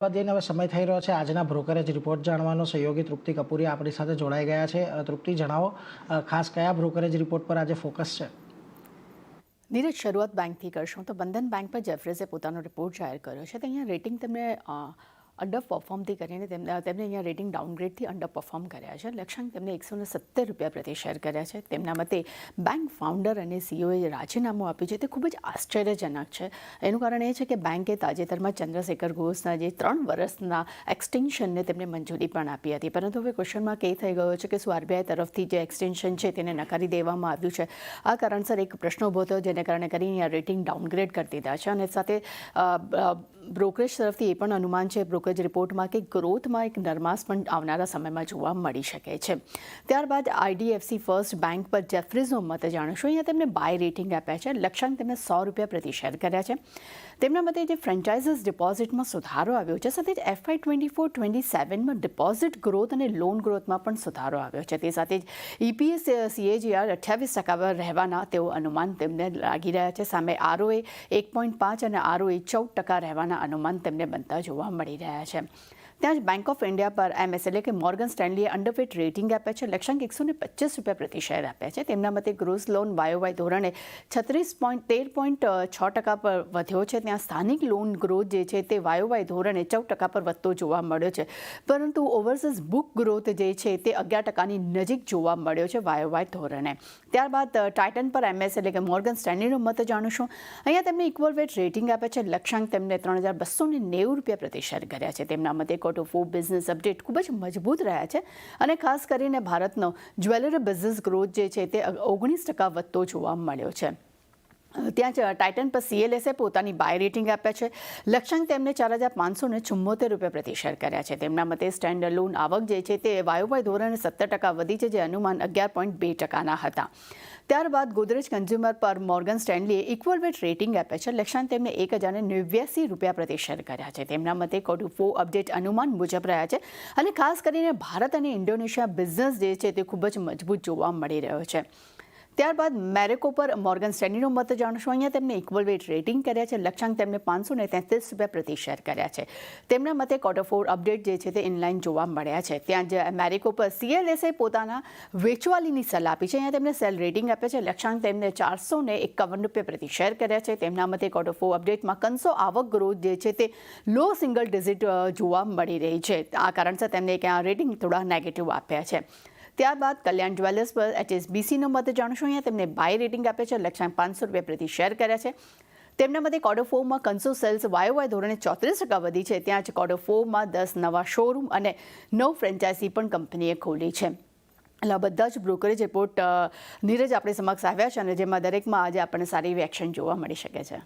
હવે સમય થઈ રહ્યો છે આજના બ્રોકરેજ રિપોર્ટ જાણવાનો. સહયોગી તૃપ્તિ કપૂરી આપણી સાથે જોડાઈ ગયા છે. તૃપ્તિ, જણાવો ખાસ કયા બ્રોકરેજ રિપોર્ટ પર આજે ફોકસ છે? નીરજ, શરૂઆત બેંકથી કરશું તો બંધન બેંક પર જેફરીઝે પોતાનો રિપોર્ટ જાહેર કર્યો છે. તો અહીંયા રેટિંગ તેમને અંડર પરફોર્મથી કરીને તેમને અહીંયા રેટિંગ ડાઉનગ્રેડથી અંડર પરફોર્મ કર્યા છે. લક્ષ્યાંક તેમને ₹170 પ્રતિ શેર કર્યા છે. તેમના મતે બેંક ફાઉન્ડર અને સીઈઓએ રાજીનામું આપ્યું છે તે ખૂબ જ આશ્ચર્યજનક છે. એનું કારણ એ છે કે બેંકે તાજેતરમાં ચંદ્રશેખર ઘોષના જે 3 વર્ષના એક્સટેન્શનને તેમને મંજૂરી પણ આપી હતી. પરંતુ હવે ક્વેશ્ચન માર્ક એ થઈ ગયો છે કે શું આરબીઆઈ તરફથી જે એક્સટેન્શન છે તેને નકારી દેવામાં આવ્યું છે? આ કારણસર એક પ્રશ્ન ઊભો થયો, જેને કારણે કરીને આ રેટિંગ ડાઉનગ્રેડ કરી દીધા છે. અને સાથે બ્રોકરેજ તરફથી એ પણ અનુમાન છે બ્રોકરેજ રિપોર્ટમાં કે ગ્રોથમાં એક નરમાશ પણ આવનારા સમયમાં જોવા મળી શકે છે. ત્યારબાદ આઈડીએફસી ફર્સ્ટ બેંક પર જેફરીઝનો મત જાણીશું. અહીંયા તેમને બાય રેટિંગ આપ્યા છે. લક્ષ્યાંક તેમને ₹100 પ્રતિ શેર કર્યા છે. તેમના મતે જે ફ્રેન્ચાઇઝીસ ડિપોઝિટમાં સુધારો આવ્યો છે, સાથે જ FY 24-27માં ડિપોઝિટ ગ્રોથ અને લોન ગ્રોથમાં પણ સુધારો આવ્યો છે. તે સાથે જ EPS CAGR 28% પર રહેવાના તેઓ અનુમાન તેમને લાગી રહ્યા છે. સામે ROA 1.5 અને ROE 14% રહેવાના અનુમાન તેમને બનતા જોવા મળી રહ્યા છે. ત્યાં જ બેંક ઓફ ઇન્ડિયા પર MS એટલે કે મોર્ગન સ્ટેનલીએ અંડરવેટ રેટિંગ આપ્યા છે. લક્ષ્યાંક ₹125 પ્રતિ શેર આપ્યા છે. તેમના મતે ગ્રોસ લોન YOY ધોરણે 13.6% પર વધ્યો છે. ત્યાં સ્થાનિક લોન ગ્રોથ જે છે તે YOY ધોરણે 14% પર વધતો જોવા મળ્યો છે. પરંતુ ઓવરસીઝ બુક ગ્રોથ જે છે તે 11%ની નજીક જોવા મળ્યો છે YOY ધોરણે. ત્યારબાદ ટાઇટન પર MS એટલે કે મોર્ગન સ્ટેનલીનો મત જાણીશું. અહીંયા તેમને ઇક્વલ વેટ રેટિંગ આપ્યા છે. લક્ષ્યાંક તેમને ₹3,290 પ્રતિ શેર કર્યા છે. તેમના મતે ફોર બિઝનેસ અપડેટ ખૂબ જ મજબૂત રહ્યા છે અને ખાસ કરીને ભારતનો જ્વેલરી બિઝનેસ ગ્રોથ જે છે તે 19% વધતો જોવા મળ્યો છે. ત્યાં જ ટાઇટન પર CLSએ પોતાની બાય રેટિંગ આપ્યા છે. લક્ષ્યાંક તેમને ₹4,574 પ્રતિ શેર કર્યા છે. તેમના મતે સ્ટેન્ડ લોન આવક જે છે તે YOY ધોરણે 17% વધી છે, જે અનુમાન 11.2%ના હતા. ત્યારબાદ ગોદરેજ કન્ઝ્યુમર પર મોર્ગન સ્ટેનલીએ ઇક્વલ વેટ રેટિંગ આપ્યા છે. લક્ષ્યાંક તેમને ₹1,089 પ્રતિ શેર કર્યા છે. તેમના મતે Q4 અપડેટ અનુમાન મુજબ રહ્યા છે અને ખાસ કરીને ભારત અને ઇન્ડોનેશિયા બિઝનેસ જે છે તે ખૂબ જ મજબૂત જોવા મળી રહ્યો છે. ત્યારબાદ મેરેકો પર મોર્ગન સ્ટેનલીનો મત જાણશું. અહીંયા તેમને ઇક્વલ વેટ રેટિંગ કર્યા છે. લક્ષ્યાંક તેમને ₹533 પ્રતિ શેર કર્યા છે. તેમના મતે Q4 અપડેટ જે છે તે ઇનલાઇન જોવા મળ્યા છે. ત્યાં જ મેરેકો પર CLSએ પોતાના વેચવાલીની સલાહ આપી છે. અહીંયા તેમને સેલ રેટિંગ આપ્યા છે. લક્ષ્યાંક તેમને ₹451 પ્રતિ શેર કર્યા છે. તેમના મતે Q4 અપડેટમાં કન્સો આવક ગ્રોથ જે છે તે લો સિંગલ ડિજિટ જોવા મળી રહી છે. આ કારણસર તેમને ક્યાં રેટિંગ થોડા નેગેટિવ આપ્યા છે. ત્યારબાદ કલ્યાણ જ્વેલર્સ પર HSBCનો મત જાણશું. અહીંયા તેમને બાય રેટિંગ આપે છે. લક્ષ્યાંક ₹500 પ્રતિ શેર કર્યા છે. તેમના મતે Q4માં કન્સો સેલ્સ YOY ધોરણે 34% વધી છે. ત્યાં જ Q4માં 10 નવા શોરૂમ અને 9 ફ્રેન્ચાઇઝી પણ કંપનીએ ખોલી છે. એટલે આ બધા જ બ્રોકરેજ રિપોર્ટ નીરજ આપણી સમક્ષ આવ્યા છે અને જેમાં દરેકમાં આજે આપણને સારી એવી એક્શન જોવા મળી શકે છે.